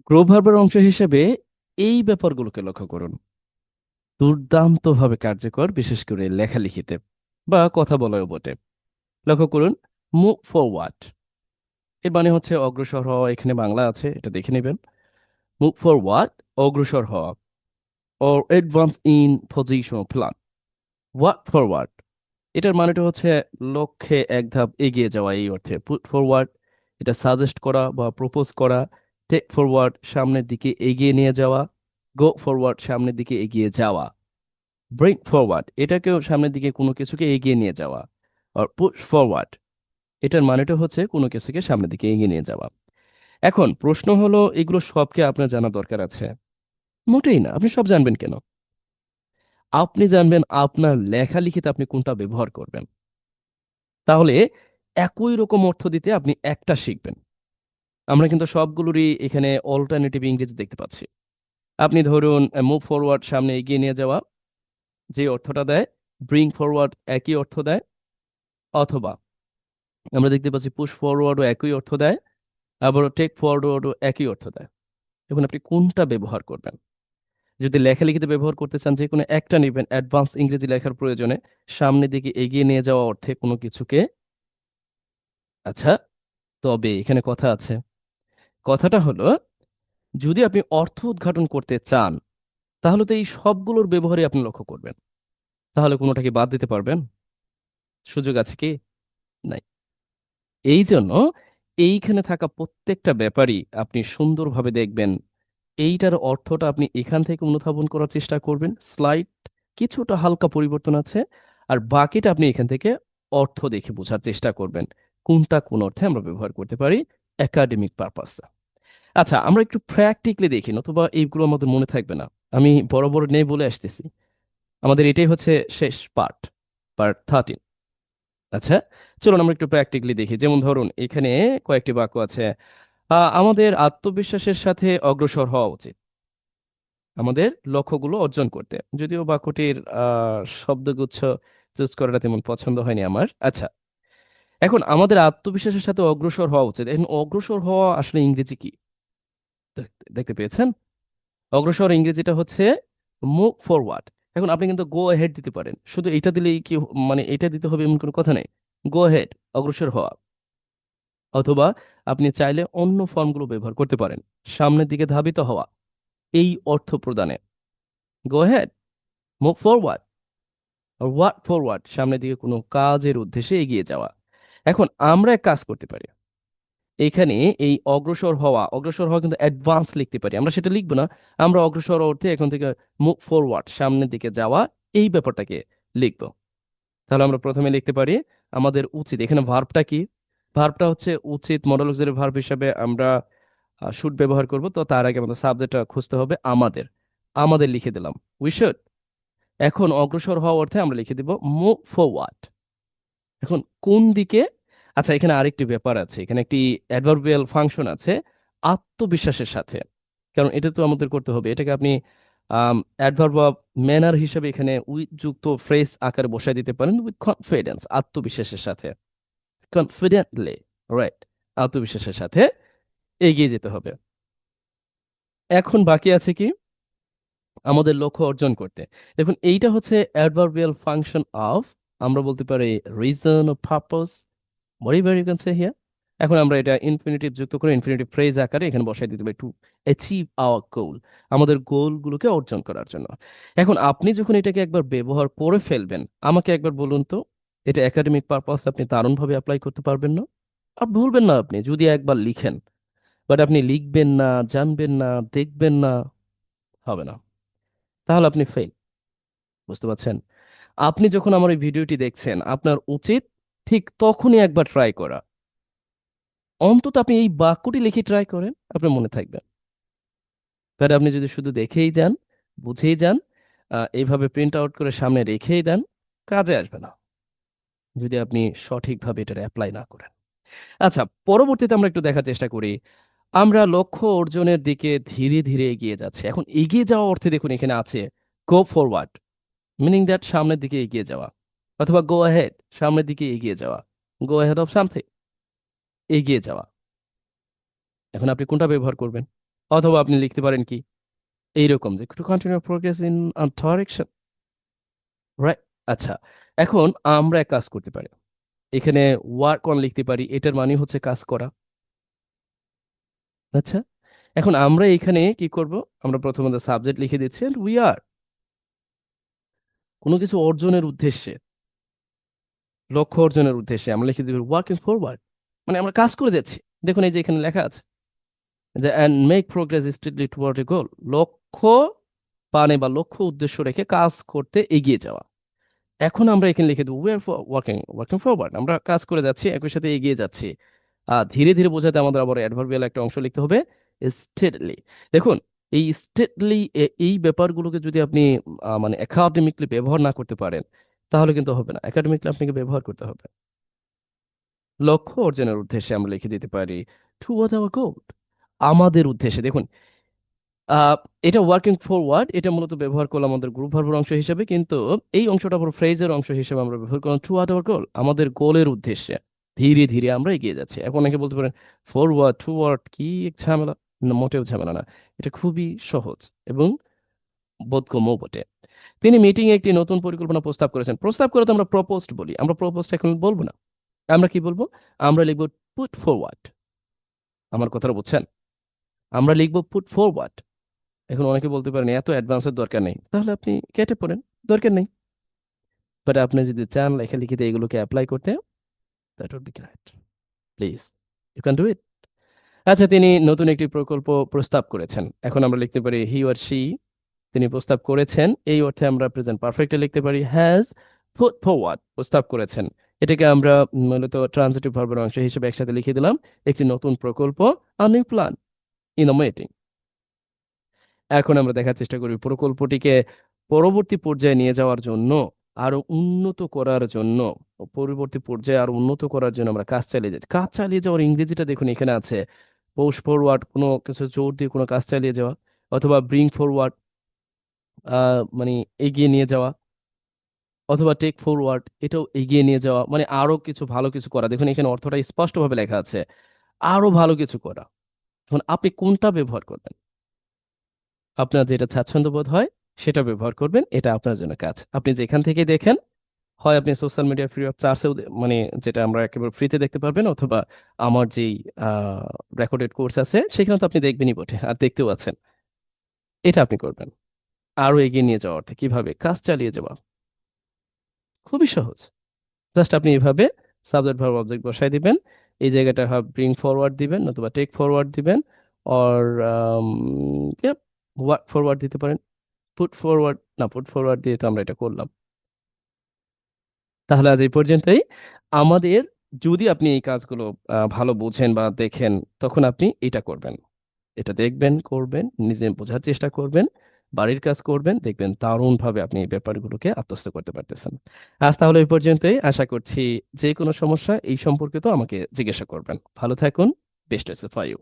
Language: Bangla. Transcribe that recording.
গ্রো ভার্বের অংশ হিসেবে এই ব্যাপারগুলোকে লক্ষ্য করুন। দুর্দান্তভাবে কার্যকর, বিশেষ করে লেখালেখিতে বা কথা বলায়ও বটে। লক্ষ্য করুন, মুভ ফরওয়ার্ড এর মানে হচ্ছে অগ্রসর হওয়া। এখানে বাংলা আছে, এটা দেখে নেবেন। মুভ ফরওয়ার্ড, অগ্রসর হওয়া। Or advance in position plan. Work forward, এটার মানেটা হচ্ছে লক্ষ্যে এক ধাপ এগিয়ে যাওয়া, এই অর্থে। পুট ফরওয়ার্ড, এটা সাজেস্ট করা বা প্রপোজ করা। টেক ফরওয়ার্ড, সামনের দিকে এগিয়ে নিয়ে যাওয়া। গো ফরওয়ার্ড, সামনের দিকে এগিয়ে যাওয়া। ব্রিং ফরওয়ার্ড, এটাকেও সামনের দিকে কোনো কিছুকে এগিয়ে নিয়ে যাওয়া। আর পুশ ফরওয়ার্ড, এটার মানেটা হচ্ছে কোনো কিছুকে সামনের দিকে এগিয়ে নিয়ে যাওয়া। এখন প্রশ্ন হলো, এগুলো সবকে আপনার জানা দরকার আছে? মোটেই না। আপনি সব জানবেন কেন? আপনি জানবেন আপনার লেখালেখিতে আপনি কোনটা ব্যবহার করবেন। তাহলে একই রকম অর্থ দিতে আপনি একটা শিখবেন। আমরা কিন্তু সবগুলোরই এখানে অল্টারনেটিভ ইংরেজি দেখতে পাচ্ছি। আপনি ধরুন, মুভ ফরওয়ার্ড, সামনে এগিয়ে নিয়ে যাওয়া, যে অর্থটা দেয়। ব্রিং ফরওয়ার্ড, একই অর্থ দেয়। অথবা আমরা দেখতে পাচ্ছি পুশ ফরওয়ার্ডও একই অর্থ দেয়। আবার টেক ফরওয়ার্ডও একই অর্থ দেয়। এখন আপনি কোনটা ব্যবহার করবেন? যদি লেখালেখিতে ব্যবহার করতে চান, যে কোনো একটা নেবেন। অ্যাডভান্স ইংরেজি লেখার প্রয়োজনে সামনের দিকে এগিয়ে নিয়ে যাওয়া অর্থে কোনো কিছুকে। আচ্ছা, তবে এখানে কথা আছে। কথাটা হলো, যদি আপনি অর্থ উদ্ঘাটন করতে চান, তাহলে তো এই সবগুলোর ব্যবহারই আপনি লক্ষ্য করবেন। তাহলে কোনোটাকে বাদ দিতে পারবেন? সুযোগ আছে কি? নাই। এই জন্য এইখানে থাকা প্রত্যেকটা ব্যাপারই আপনি সুন্দরভাবে দেখবেন। এইটার অর্থটা আপনি এখান থেকে অনুধাবন করার চেষ্টা করবেন। স্লাইড কিছুটা হালকা পরিবর্তন আছে, আর বাকিটা আপনি এখান থেকে অর্থ দেখে বোঝার চেষ্টা করবেন কোনটা কোন অর্থে আমরা ব্যবহার করতে পারি একাডেমিক পারপাস। আচ্ছা, আমরা একটু প্র্যাকটিক্যালি দেখি, নতুবা এইগুলো আমাদের মনে থাকবে না। আমি বড় বড় নেই বলে আসতেছি। আমাদের এটাই হচ্ছে শেষ পার্ট, পার্ট 13। আচ্ছা, চলুন আমরা একটু প্র্যাকটিক্যালি দেখি। যেমন ধরুন, এখানে কয়েকটি বাক্য আছে। আমাদের আত্মবিশ্বাসের সাথে অগ্রসর হওয়া উচিত আমাদের লক্ষ্যগুলো অর্জন করতে। যদিও বাক্যটির শব্দগুচ্ছ চুজ করাটা তেমন পছন্দ হয়নি আমার। আচ্ছা, এখন আমাদের আত্মবিশ্বাসের সাথে অগ্রসর হওয়া উচিত। এখন অগ্রসর হওয়া আসলে ইংরেজি কি? দেখতে পেয়েছেন? অগ্রসর ইংরেজিটা হচ্ছে মুভ ফরওয়ার্ড। এখন আপনি কিন্তু গো হেড দিতে পারেন, শুধু এটা দিলেই কি মানে এটা দিতে হবে এমন কোনো কথা নেই। গো হেড, অগ্রসর হওয়া। অথবা আপনি চাইলে অন্য ফর্মগুলো ব্যবহার করতে পারেন। সামনের দিকে ধাবিত হওয়া, এই অর্থ প্রদানে। Go ahead, move forward, work forward, সামনের দিকে কোনো কাজের উদ্দেশ্যে এগিয়ে যাওয়া। এখন আমরা এক কাজ করতে পারি। এখানে এই অগ্রসর হওয়া কিন্তু অ্যাডভান্স লিখতে পারি, আমরা সেটা লিখবো না। আমরা অগ্রসর অর্থে এখন থেকে মুভ ফরওয়ার্ড, সামনের দিকে যাওয়া, এই ব্যাপারটাকে লিখবো। তাহলে আমরা প্রথমে লিখতে পারি আমাদের উচিত। এখানে ভার্বটা কি? ভার্বটা হচ্ছে উচিত। মডেল অক্সিলারি ভার্ব হিসাবে আমরা শুড ব্যবহার করব। তো তার আগে আমাদের সাবজেক্টটা খুঁজতে হবে। আমাদের, আমাদের লিখে দিলাম, উই শুড। এখন অগ্রসর হওয়া অর্থে আমরা লিখে দিব মুভ ফরওয়ার্ড। এখন কোন দিকে? আচ্ছা, এখানে আরেকটি ব্যাপার আছে। এখানে একটি অ্যাডভার্বিয়াল ফাংশন আছে, আত্মবিশ্বাসের সাথে। কারণ এটা তো আমাদের করতে হবে। এটাকে আপনি অ্যাডভার্ব অফ ম্যানার হিসেবে এখানে উইথ যুক্ত ফ্রেজ আকারে বসায় দিতে পারেন। উইথ কনফিডেন্স, আত্মবিশ্বাসের সাথে। কনফিডেন্টলি, রাইট, আত্মবিশ্বাসের সাথে এগিয়ে যেতে হবে। এখন বাকি আছে কি? আমাদের লক্ষ্য অর্জন করতে। দেখুন, এইটা হচ্ছে অ্যাডভার্বিয়াল ফাংশন অফ, আমরা বলতে পারি, রিজন ও purpose, whatever you can say here. এখন আমরা এটা ইনফিনিটিভ যুক্ত করে ইনফিনিটিভ ফ্রেজ আকারে এখানে বসাই দিতে পারি, টু অ্যাচিভ আওয়ার গোল, আমাদের গোলগুলোকে অর্জন করার জন্য। এখন আপনি যখন এটাকে একবার ব্যবহার করে ফেলবেন, আমাকে একবার বলুন তো, এটা একাডেমিক পারপাস আপনি দারুণভাবে অ্যাপ্লাই করতে পারবেন না? আর ভুলবেন না আপনি যদি একবার লিখেন। বাট আপনি লিখবেন না, জানবেন না, দেখবেন না, হবে না। তাহলে আপনি ফেল। বুঝতে পারছেন? আপনি যখন আমার এই ভিডিওটি দেখছেন, আপনার উচিত ঠিক তখনই একবার ট্রাই করা। অন্তত আপনি এই বাক্যটি লিখে ট্রাই করেন, আপনার মনে থাকবে। বাট আপনি যদি শুধু দেখেই যান, বুঝেই যান, এইভাবে প্রিন্ট আউট করে সামনে রেখেই দেন, কাজে আসবে না যদি আপনি সঠিকভাবে এটার অ্যাপ্লাই না করেন। আচ্ছা, পরবর্তীতে আমরা একটু দেখার চেষ্টা করি। আমরা লক্ষ্য অর্জনের দিকে ধীরে ধীরে এগিয়ে যাচ্ছি। এখন এগিয়ে যাওয়া অর্থে দেখুন এখানে আছে গো ফরওয়ার্ড, মিনিং দ্যাট সামনের দিকে এগিয়ে যাওয়া। অথবা গো অ্যাহেড, সামনের দিকে এগিয়ে যাওয়া। গো অ্যাহেড অফ সামথিং, এগিয়ে যাওয়া। এখন আপনি কোনটা ব্যবহার করবেন? অথবা আপনি লিখতে পারেন কি এইরকম যে to continue progress in direction, right? আচ্ছা, এখন আমরা এক কাজ করতে পারি, এখানে ওয়ার্ক অন লিখতে পারি, এটার মানে হচ্ছে কাজ করা। আচ্ছা, এখন আমরা এখানে কি করব, আমরা প্রথমত সাবজেক্ট লিখে দিচ্ছি এন্ড উই আর, কোনো কিছু অর্জনের উদ্দেশ্যে, লক্ষ্য অর্জনের উদ্দেশ্যে আমরা লিখে দিব ওয়ার্কিং ফরওয়ার্ড, মানে আমরা কাজ করে যাচ্ছি। দেখুন এই যে এখানে লেখা আছে যে অ্যান্ড মেক প্রোগ্রেস স্টেডলি টুয়ার্ড এ গোল, লক্ষ্য পানে বা লক্ষ্য উদ্দেশ্য রেখে কাজ করতে এগিয়ে যাওয়া। এখন আমরা এখানে লিখে দেবো we are working working forward, আমরা কাজ করে যাচ্ছি, একই সাথে এগিয়ে যাচ্ছি। ধীরে ধীরে বোঝাতে আমাদের আবার অ্যাডভার্বিয়াল একটা অংশ লিখতে হবে, স্টেডলি। দেখুন এই স্টেডলি, এই ব্যাপারগুলোকে যদি আপনি মানে একাডেমিকলি ব্যবহার না করতে পারেন তাহলে কিন্তু হবে না, একাডেমিকলি আপনাকে ব্যবহার করতে হবে। লক্ষ্য অর্জনের উদ্দেশ্যে আমরা লিখে দিতে পারি টুয়ার্ডস আওয়ার গোল, আমাদের উদ্দেশ্যে। দেখুন আহ, এটা ওয়ার্কিং ফরওয়ার্ড, এটা মূলত ব্যবহার করলাম আমাদের গ্রুপ ভার্বের অংশ হিসেবে, কিন্তু এই অংশটা পুরো ফ্রেজের অংশ হিসেবে আমরা ব্যবহার করলাম টুয়ার্ড আওয়ার গোল, আমাদের গোলের উদ্দেশ্যে ধীরে ধীরে আমরা এগিয়ে যাচ্ছি। এখন অনেকে বলতে পারেন ফরওয়ার্ড টুয়ার্ড কি এক ঝামেলা, না মোটেও ঝামেলা না, এটা খুবই সহজ এবং বোধগম্য বটে। তিনি মিটিং এ একটি নতুন পরিকল্পনা প্রস্তাব করেছেন, প্রস্তাব করে তো আমরা প্রপোজড বলি, আমরা প্রপোজড এখন বলবো না, আমরা কি বলবো, আমরা লিখবো পুট ফরওয়ার্ড। আমার কথাটা বুঝছেন, আমরা লিখবো পুট ফরওয়ার্ড। এখন অনেকে বলতে পারেন এত অ্যাডভান্সের দরকার নেই, তাহলে আপনি কেটে পড়েন, দরকার নেই। বাট আপনি যদি চান লেখালেখিতে এগুলোকে অ্যাপ্লাই করতে, that would be great, please you can do it. আচ্ছা, তিনি নতুন একটি প্রকল্প প্রস্তাব করেছেন, এখন আমরা লিখতে পারি হি অর শি, তিনি প্রস্তাব করেছেন, এই অর্থে আমরা প্রেজেন্ট পারফেক্টে লিখতে পারি হ্যাজ পুট ফরওয়ার্ড, প্রস্তাব করেছেন। এটাকে আমরা মূলত ট্রান্সিটিভ ভার্বের অংশ হিসেবে একসাথে লিখে দিলাম, একটি নতুন প্রকল্প, a new plan in a meeting. এখন আমরা দেখার চেষ্টা করি প্রকল্পটিকে পরবর্তী পর্যায়ে নিয়ে যাওয়ার জন্য, আরো উন্নত করার জন্য, পরবর্তী পর্যায়ে আরো উন্নত করার জন্য আমরা কাজ চালিয়ে যাচ্ছি। কাজ চালিয়ে যাওয়ার ইংরেজিটা দেখুন এখানে আছে, পুশ ফরওয়ার্ড, কোনো কিছু জোর দিয়ে কোনো কাজ চালিয়ে যাওয়া, অথবা ব্রিং ফরওয়ার্ড, মানে এগিয়ে নিয়ে যাওয়া, অথবা টেক ফরওয়ার্ড, এটাও এগিয়ে নিয়ে যাওয়া, মানে আরো কিছু ভালো কিছু করা। দেখুন এখানে অর্থটা স্পষ্টভাবে লেখা আছে, আরো ভালো কিছু করা। এখন আপনি কোনটা ব্যবহার করবেন, আপনার যেটা স্বাচ্ছন্দ্য বোধ হয় সেটা ব্যবহার করবেন, এটা আপনার জন্য কাজ। আপনি যেখান থেকে দেখেন, হয় আপনি সোশ্যাল মিডিয়া ফ্রি অফ চার্জেও, মানে যেটা আমরা একেবারে ফ্রিতে দেখতে পারবেন, অথবা আমার যেই রেকর্ডেড কোর্স আছে সেখানে তো আপনি দেখবেনই বটে, আর দেখতেও আছেন। এটা আপনি করবেন আরো এগিয়ে নিয়ে যাওয়া অর্থে, কিভাবে কাজ চালিয়ে যাওয়া, খুবই সহজ। জাস্ট আপনি এভাবে সাবজেক্ট ভার্ব অবজেক্ট বসায় দিবেন, এই জায়গাটা হয় ব্রিং ফরওয়ার্ড দিবেন, নতুবা টেক ফরওয়ার্ড দিবেন, অর ওয়ার্ক ফরওয়ার্ড দিতে পারেন। পুট ফরওয়ার্ড না, পুট ফরওয়ার্ড দিয়ে তো আমরা এটা করলাম। তাহলে আজ এই পর্যন্তই। আমাদের, যদি আপনি এই কাজগুলো ভালো বোঝেন বা দেখেন, তখন আপনি এটা করবেন, এটা দেখবেন, করবেন, নিজে বোঝার চেষ্টা করবেন, বাড়ির কাজ করবেন, দেখবেন দারুণভাবে আপনি এই ব্যাপারগুলোকে আত্মস্থ করতে পারতেছেন। আজ তাহলে এই পর্যন্তই, আশা করছি যে কোনো সমস্যা এই সম্পর্কে তো আমাকে জিজ্ঞাসা করবেন। ভালো থাকুন, বেস্ট ফর ইউ।